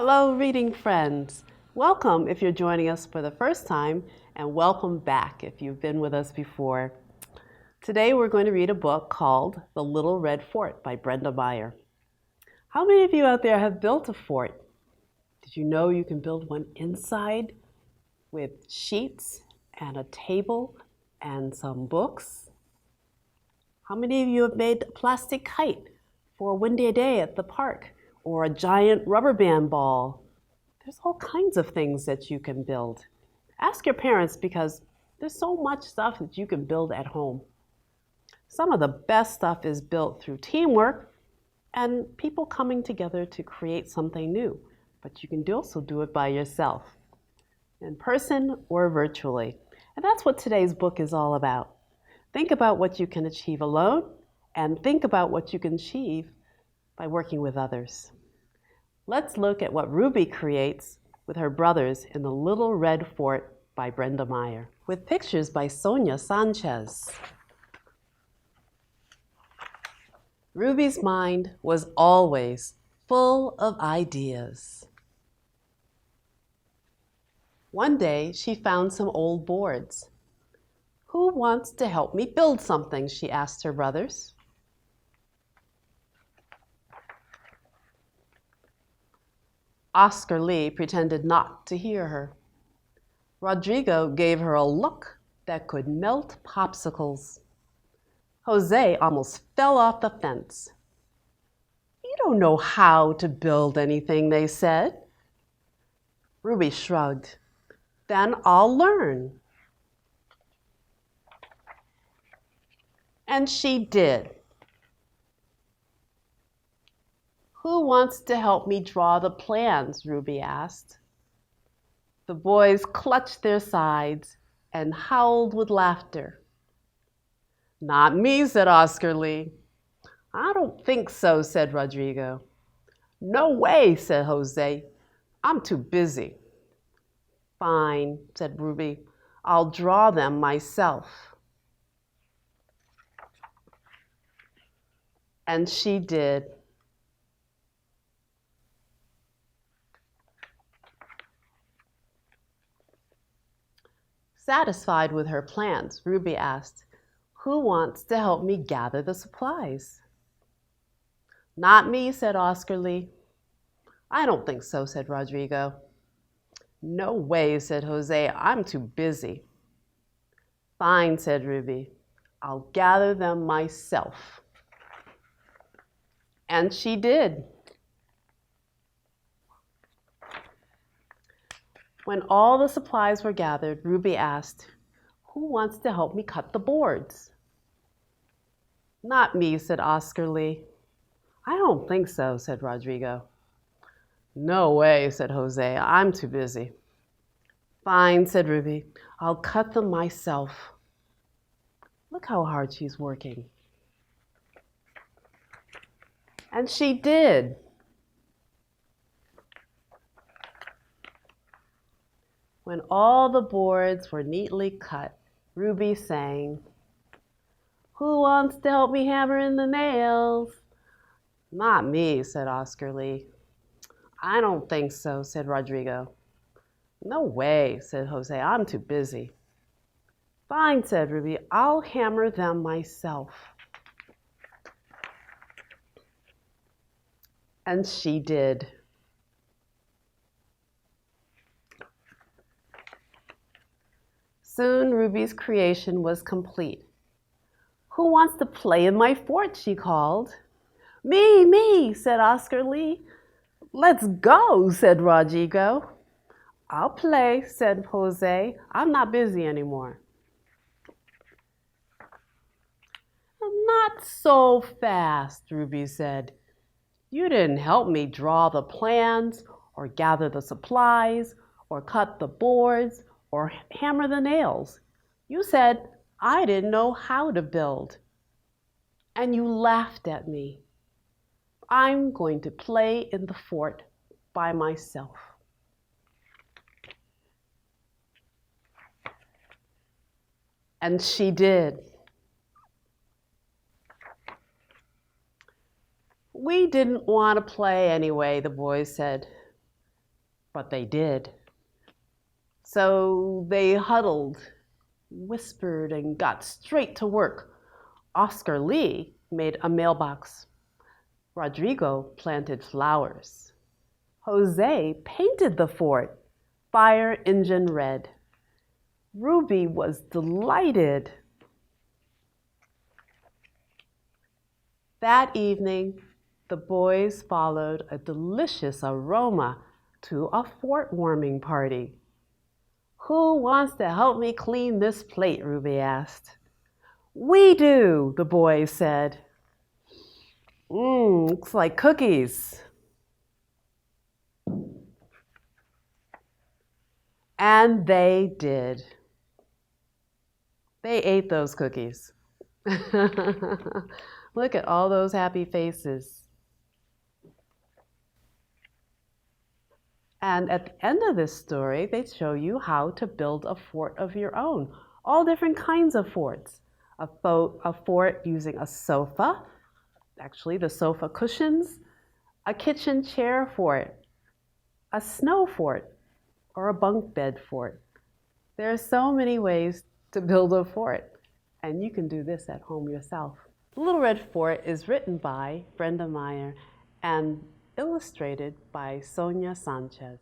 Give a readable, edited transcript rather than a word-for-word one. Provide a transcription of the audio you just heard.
Hello, reading friends. Welcome if you're joining us for the first time, and welcome back if you've been with us before. Today we're going to read a book called The Little Red Fort by Brenda Maier. How many of you out there have built a fort? Did you know you can build one inside with sheets and a table and some books? How many of you have made a plastic kite for a windy day at the park? Or a giant rubber band ball? There's all kinds of things that you can build. Ask your parents because there's so much stuff that you can build at home. Some of the best stuff is built through teamwork and people coming together to create something new. But you can also do it by yourself, in person or virtually. And that's what today's book is all about. Think about what you can achieve alone and think about what you can achieve by working with others. Let's look at what Ruby creates with her brothers in The Little Red Fort by Brenda Maier, with pictures by Sonia Sanchez. Ruby's mind was always full of ideas. One day, she found some old boards. "Who wants to help me build something?" she asked her brothers. Oscar Lee pretended not to hear her. Rodrigo gave her a look that could melt popsicles. José almost fell off the fence. "You don't know how to build anything," they said. Ruby shrugged. "Then I'll learn." And she did. "Who wants to help me draw the plans?" Ruby asked. The boys clutched their sides and howled with laughter. "Not me," said Oscar Lee. "I don't think so," said Rodrigo. "No way," said José. "I'm too busy." "Fine," said Ruby. "I'll draw them myself." And she did. Satisfied with her plans, Ruby asked, "Who wants to help me gather the supplies?" "Not me," said Oscar Lee. "I don't think so," said Rodrigo. "No way," said José. "I'm too busy." "Fine," said Ruby. "I'll gather them myself." And she did. When all the supplies were gathered, Ruby asked, "Who wants to help me cut the boards?" "Not me," said Oscar Lee. "I don't think so," said Rodrigo. "No way," said José. "I'm too busy." "Fine," said Ruby. "I'll cut them myself." Look how hard she's working. And she did. When all the boards were neatly cut, Ruby sang, "Who wants to help me hammer in the nails?" "Not me," said Oscar Lee. "I don't think so," said Rodrigo. "No way," said José. "I'm too busy." "Fine," said Ruby. "I'll hammer them myself." And she did. Soon Ruby's creation was complete. "Who wants to play in my fort?" she called. "Me, me," said Oscar Lee. "Let's go," said Rodrigo. "I'll play," said José. "I'm not busy anymore." "Not so fast," Ruby said. "You didn't help me draw the plans or gather the supplies or cut the boards or hammer the nails. You said I didn't know how to build. And you laughed at me. I'm going to play in the fort by myself." And she did. "We didn't want to play anyway," the boys said. but they did. So they huddled, whispered, and got straight to work. Oscar Lee made a mailbox. Rodrigo planted flowers. José painted the fort, fire engine red. Ruby was delighted. That evening, the boys followed a delicious aroma to a fort warming party. Who wants to help me clean this plate? Ruby asked. We do, the boys said. Looks like cookies. And they did. They ate those cookies. Look at all those happy faces. And at the end of this story, they show you how to build a fort of your own. All different kinds of forts. A fort using a sofa, actually the sofa cushions, a kitchen chair fort, a snow fort, or a bunk bed fort. There are so many ways to build a fort, and you can do this at home yourself. The Little Red Fort is written by Brenda Maier and illustrated by Sonia Sanchez.